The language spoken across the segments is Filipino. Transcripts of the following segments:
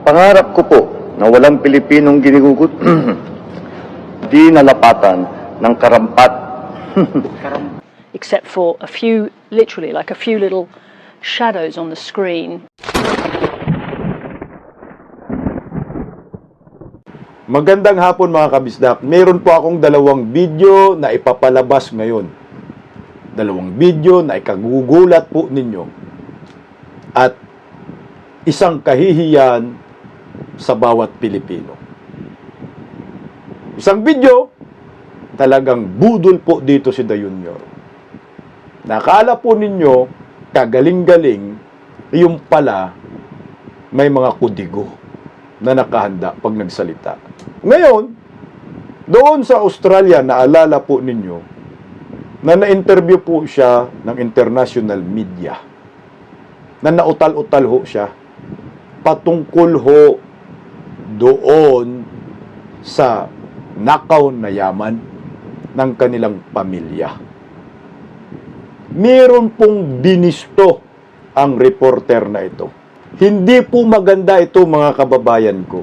Pangarap ko po na walang Pilipinong ginigugut di nalapatan ng karampat. Except for a few, literally like a few little shadows on the screen. Magandang hapon mga kabisdak. Meron po akong dalawang video na ipapalabas ngayon. Dalawang video na ikagugulat po ninyo. At isang kahihiyan sa bawat Pilipino. Isang video, talagang budol po dito si Dayunyor. Nakala po ninyo, kagaling-galing, yung pala, may mga kudigo na nakahanda pag nagsalita. Ngayon, doon sa Australia, naalala po ninyo, na na-interview po siya ng international media. Na nautal-utal ho siya, patungkol ho doon sa nakaw na yaman ng kanilang pamilya. Meron pong binisto ang reporter na ito. Hindi po maganda ito mga kababayan ko.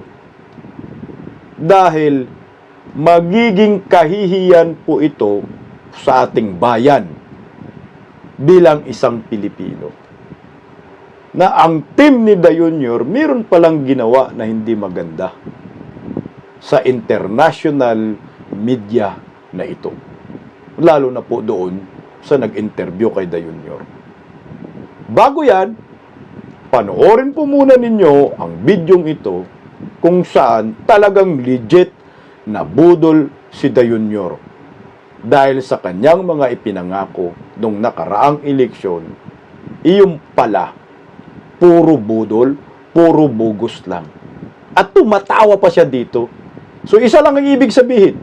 Dahil magiging kahihiyan po ito sa ating bayan bilang isang Pilipino. Na ang team ni Dayunyor, meron palang ginawa na hindi maganda sa international media na ito. Lalo na po doon sa nag-interview kay Dayunyor. Bago yan, panoorin po muna ninyo ang bidyong ito kung saan talagang legit na budol si Dayunyor dahil sa kanyang mga ipinangako nung nakaraang eleksyon, iyong pala puro budol, puro bogus lang. At tumatawa pa siya dito. So isa lang ang ibig sabihin.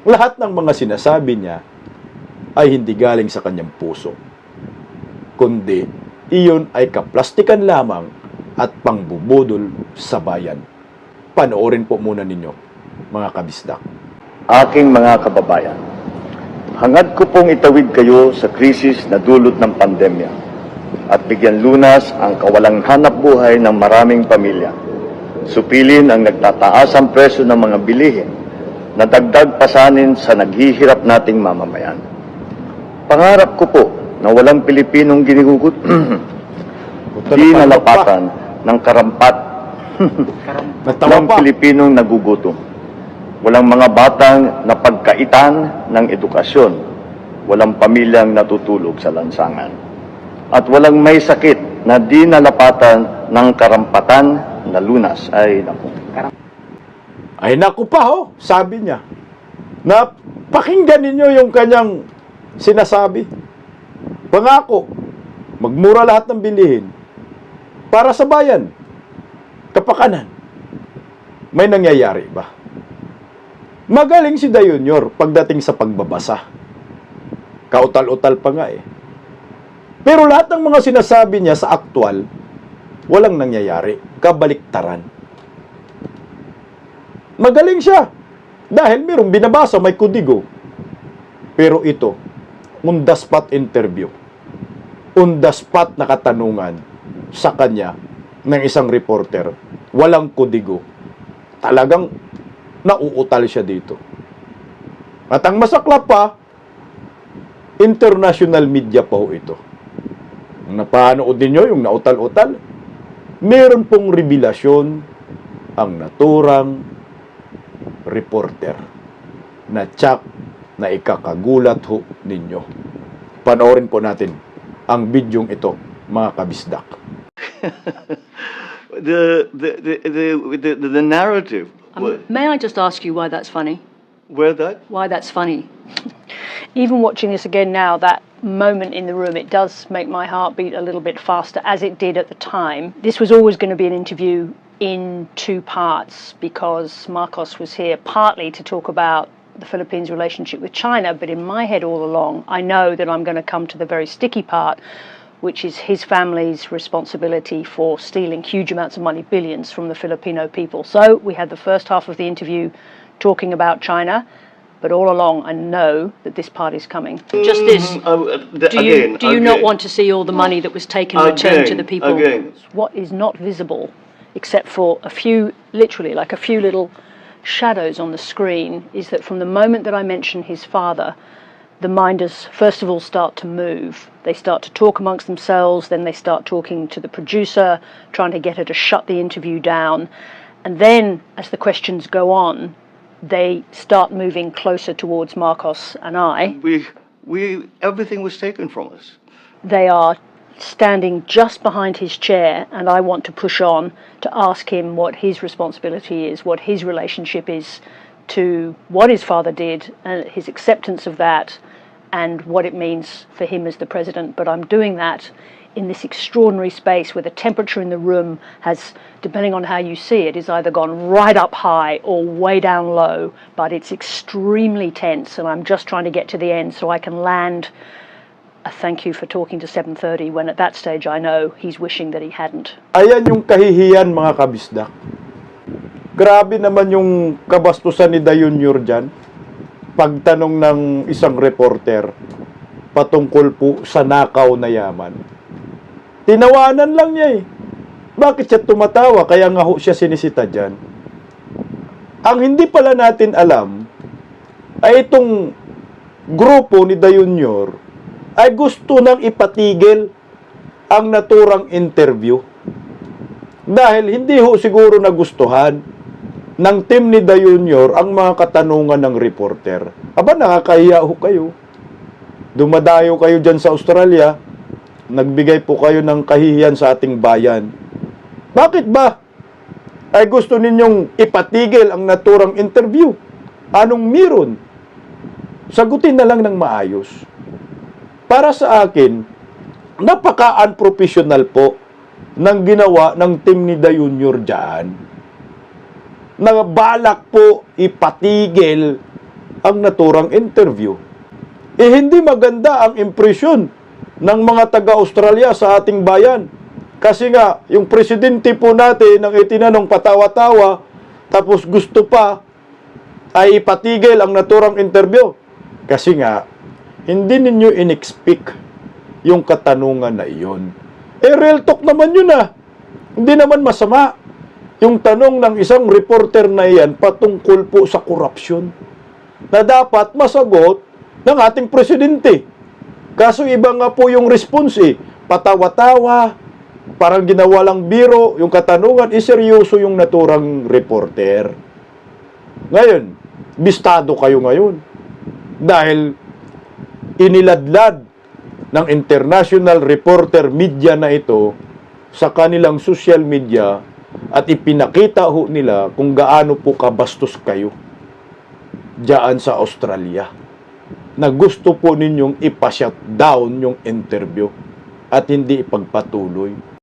Lahat ng mga sinasabi niya ay hindi galing sa kanyang puso. Kundi, iyon ay kaplastikan lamang at pangbubudol sa bayan. Panoorin po muna ninyo, mga kabisdak. Aking mga kababayan, hangad ko pong itawid kayo sa krisis na dulot ng pandemya at bigyan lunas ang kawalang hanap buhay ng maraming pamilya. Supilin ang nagtataasang presyo ng mga bilihin na dagdag pasanin sa naghihirap nating mamamayan. Pangarap ko po na walang Pilipinong ginigugut di nalapatan ng karampat ng Pilipinong nagugutom. Walang mga batang napagkaitan ng edukasyon. Walang pamilyang natutulog sa lansangan. At walang may sakit na di nalapatan ng karampatan na lunas. Ay naku pa ho, sabi niya. Na pakinggan ninyo yung kanyang sinasabi. Pangako, magmura lahat ng bilihin para sa bayan. Kapakanan. May nangyayari ba? Magaling si Dayunyor pagdating sa pagbabasa. Kautal-utal pa nga eh. Pero lahat ng mga sinasabi niya sa aktwal, walang nangyayari. Kabaliktaran. Magaling siya. Dahil mayroong binabasa, may kudigo. Pero ito, on the spot interview. On the spot na katanungan sa kanya ng isang reporter. Walang kudigo. Talagang nauutal siya dito. At ang masaklap pa, international media pa ho ito. Napanood din nyo yung nautal-utal. Meron pong revelasyon ang naturang reporter na tsak na ikakagulat ho ninyo. Panoorin po natin ang bidyong ito, mga kabisdak. The narrative. May I just ask you why that's funny? Why that's funny? Even watching this again now, that moment in the room, it does make my heart beat a little bit faster, as it did at the time. This was always going to be an interview in two parts, because Marcos was here partly to talk about the Philippines' relationship with China, but in my head all along, I know that I'm going to come to the very sticky part, which is his family's responsibility for stealing huge amounts of money, billions, from the Filipino people. So we had the first half of the interview talking about China, but all along I know that this part is coming. Just this, do you not want to see all the money that was taken returned to the people? What is not visible except for a few, literally like a few little shadows on the screen, is that from the moment that I mention his father, the minders first of all start to move. They start to talk amongst themselves, then they start talking to the producer, trying to get her to shut the interview down. And then, as the questions go on, they start moving closer towards Marcos and I. Everything was taken from us. They are standing just behind his chair, and I want to push on to ask him what his responsibility is, what his relationship is to what his father did, and his acceptance of that, and what it means for him as the president. But I'm doing that in this extraordinary space where the temperature in the room has, depending on how you see it, is either gone right up high or way down low, but it's extremely tense, and I'm just trying to get to the end so I can land a thank you for talking to 7:30 when at that stage I know he's wishing that he hadn't. Ayan yung kahihiyan, mga kabisdak. Grabe naman yung kabastusan ni Dayunyor dyan. Pagtanong ng isang reporter patungkol po sa nakaw na yaman. Tinawanan lang niya eh. Bakit siya tumatawa? Kaya nga ho siya sinisita dyan. Ang hindi pala natin alam ay itong grupo ni Dayunyor ay gusto nang ipatigil ang naturang interview. Dahil hindi ho siguro nagustuhan ng team ni Dayunyor ang mga katanungan ng reporter. Aba, nakakahiya ho kayo. Dumadayo kayo dyan sa Australia, nagbigay po kayo ng kahihiyan sa ating bayan. Bakit ba ay gusto ninyong ipatigil ang naturang interview? Anong meron? Sagutin na lang ng maayos. Para sa akin, napaka-unprofessional po ng ginawa ng team ni Dayunyor dyan. Balak po ipatigil ang naturang interview. Hindi maganda ang impresyon ng mga taga-Australia sa ating bayan. Kasi nga, yung presidente po natin ang itinanong patawa-tawa, tapos gusto pa ay ipatigil ang naturang interview. Kasi nga, hindi ninyo in-expect yung katanungan na iyon. Real talk naman yun ah. Hindi naman masama yung tanong ng isang reporter na iyan patungkol po sa korupsyon na dapat masagot ng ating presidente. Kaso iba nga po yung response eh. Patawa-tawa, parang ginawa lang biro, yung katanungan, seryoso yung naturang reporter. Ngayon, bistado kayo ngayon. Dahil iniladlad ng international reporter media na ito sa kanilang social media at ipinakita ho nila kung gaano po kabastos kayo diyan sa Australia na gusto po ninyong ipa-shut down yung interview at hindi ipagpatuloy.